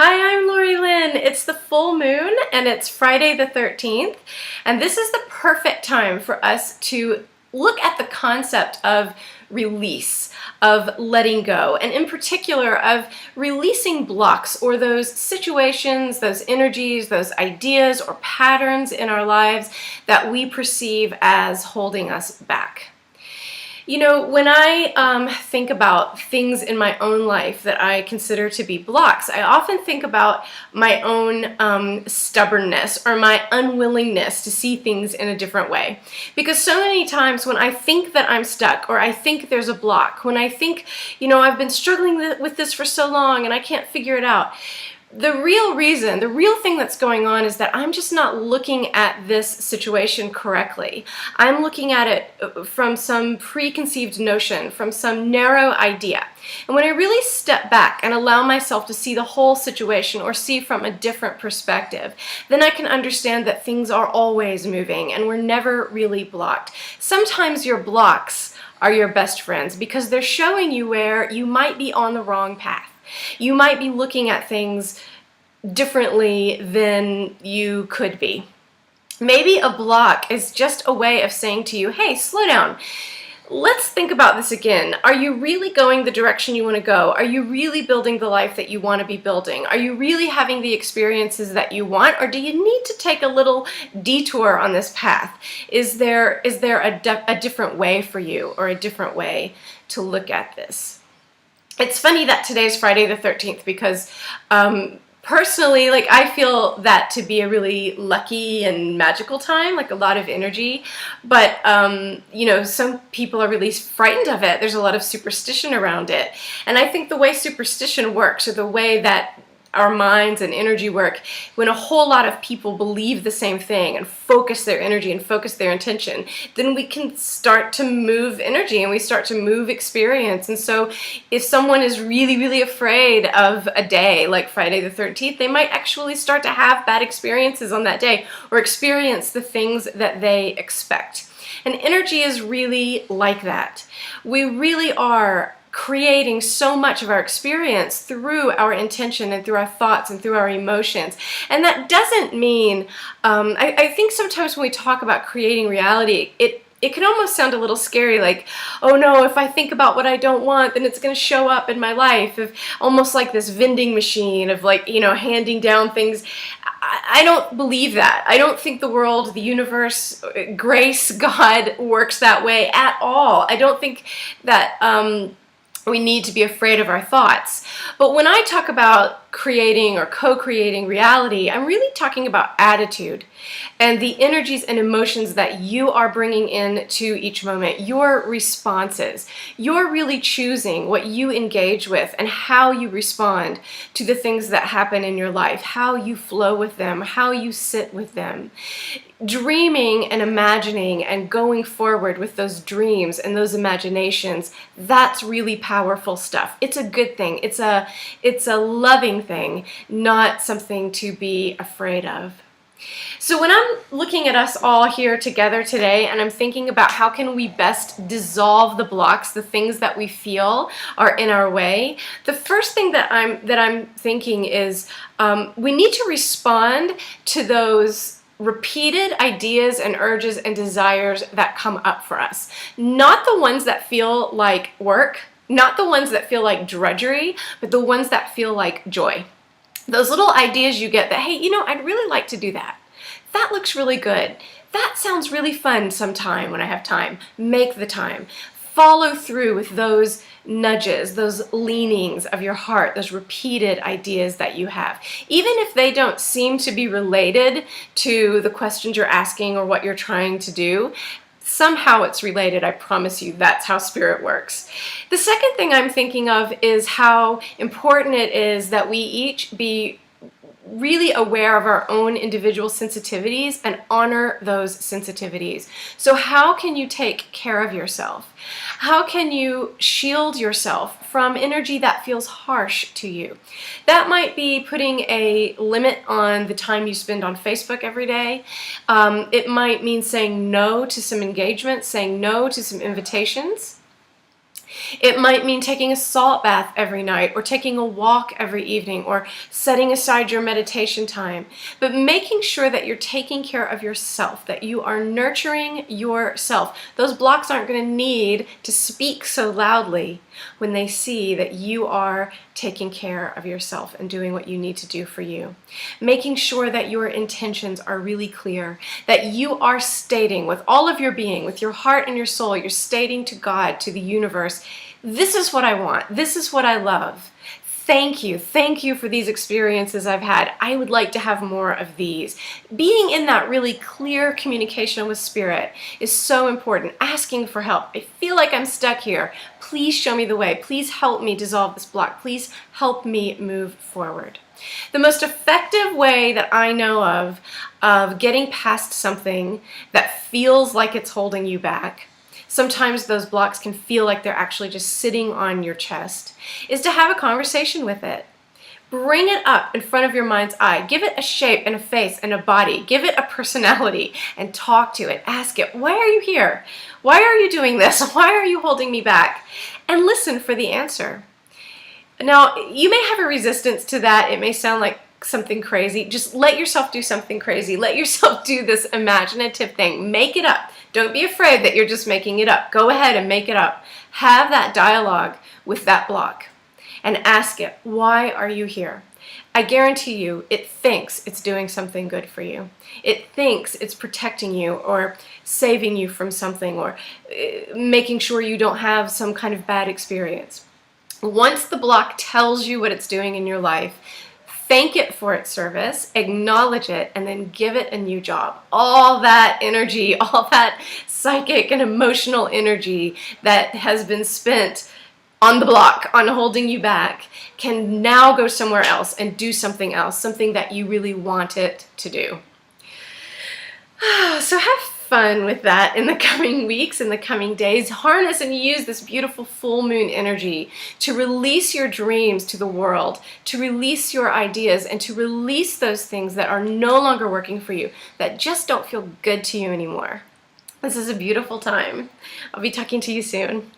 Hi, I'm Lori-Lyn. It's the full moon and it's Friday the 13th, and this is the perfect time for us to look at the concept of release, of letting go, and in particular of releasing blocks or those situations, those energies, those ideas or patterns in our lives that we perceive as holding us back. You know, when I think about things in my own life that I consider to be blocks, I often think about my own stubbornness or my unwillingness to see things in a different way. Because so many times when I think that I'm stuck or I think there's a block, when I think, I've been struggling with this for so long and I can't figure it out, the real thing that's going on is that I'm just not looking at this situation correctly. I'm looking at it from some preconceived notion, from some narrow idea. And when I really step back and allow myself to see the whole situation or see from a different perspective, then I can understand that things are always moving and we're never really blocked. Sometimes your blocks are your best friends because they're showing you where you might be on the wrong path. You might be looking at things differently than you could be. Maybe a block is just a way of saying to you, hey, slow down. Let's think about this again. Are you really going the direction you want to go? Are you really building the life that you want to be building? Are you really having the experiences that you want? Or do you need to take a little detour on this path? Is there a different way for you or a different way to look at this? It's funny that today's Friday the 13th because personally, I feel that to be a really lucky and magical time, like a lot of energy. But, some people are really frightened of it. There's a lot of superstition around it. And I think the way superstition works, or the way that our minds and energy work, when a whole lot of people believe the same thing and focus their energy and focus their intention, then we can start to move energy and we start to move experience. And so if someone is really, really afraid of a day like Friday the 13th, they might actually start to have bad experiences on that day or experience the things that they expect. And energy is really like that. We really are creating so much of our experience through our intention and through our thoughts and through our emotions. And that doesn't mean, I think sometimes when we talk about creating reality, it can almost sound a little scary, like, oh no, if I think about what I don't want, then it's going to show up in my life. Almost like this vending machine of handing down things. I don't believe that. I don't think the world, the universe, grace, God works that way at all. I don't think that we need to be afraid of our thoughts. But when I talk about creating or co-creating reality, I'm really talking about attitude and the energies and emotions that you are bringing into each moment, your responses. You're really choosing what you engage with and how you respond to the things that happen in your life, how you flow with them, how you sit with them. Dreaming and imagining and going forward with those dreams and those imaginations, that's really powerful stuff. It's a good thing. It's a loving thing, not something to be afraid of. So when I'm looking at us all here together today and I'm thinking about how can we best dissolve the blocks, the things that we feel are in our way, the first thing that I'm thinking is we need to respond to those repeated ideas and urges and desires that come up for us. Not the ones that feel like work, not the ones that feel like drudgery, but the ones that feel like joy. Those little ideas you get that, hey, I'd really like to do that. That looks really good. That sounds really fun sometime when I have time. Make the time. Follow through with those nudges, those leanings of your heart, those repeated ideas that you have. Even if they don't seem to be related to the questions you're asking or what you're trying to do, somehow it's related. I promise you, that's how spirit works. The second thing I'm thinking of is how important it is that we each be really aware of our own individual sensitivities and honor those sensitivities. So how can you take care of yourself? How can you shield yourself from energy that feels harsh to you? That might be putting a limit on the time you spend on Facebook every day. It might mean saying no to some engagements, saying no to some invitations. It might mean taking a salt bath every night, or taking a walk every evening, or setting aside your meditation time. But making sure that you're taking care of yourself, that you are nurturing yourself. Those blocks aren't going to need to speak so loudly when they see that you are taking care of yourself and doing what you need to do for you. Making sure that your intentions are really clear, that you are stating with all of your being, with your heart and your soul, you're stating to God, to the universe, this is what I want, this is what I love. Thank you for these experiences I've had. I would like to have more of these. Being in that really clear communication with Spirit is so important. Asking for help. I feel like I'm stuck here. Please show me the way. Please help me dissolve this block. Please help me move forward. The most effective way that I know of getting past something that feels like it's holding you back, sometimes those blocks can feel like they're actually just sitting on your chest, is to have a conversation with it. Bring it up in front of your mind's eye. Give it a shape and a face and a body. Give it a personality and talk to it. Ask it, why are you here? Why are you doing this? Why are you holding me back? And listen for the answer. Now, you may have a resistance to that. It may sound like something crazy. Just let yourself do something crazy. Let yourself do this imaginative thing. Make it up. Don't be afraid that you're just making it up. Go ahead and make it up. Have that dialogue with that block and ask it, why are you here? I guarantee you, it thinks it's doing something good for you. It thinks it's protecting you or saving you from something, or making sure you don't have some kind of bad experience. Once the block tells you what it's doing in your life, thank it for its service, acknowledge it, and then give it a new job. All that energy, all that psychic and emotional energy that has been spent on the block, on holding you back, can now go somewhere else and do something else, something that you really want it to do. So have fun with that in the coming weeks, in the coming days. Harness and use this beautiful full moon energy to release your dreams to the world, to release your ideas, and to release those things that are no longer working for you, that just don't feel good to you anymore. This is a beautiful time. I'll be talking to you soon.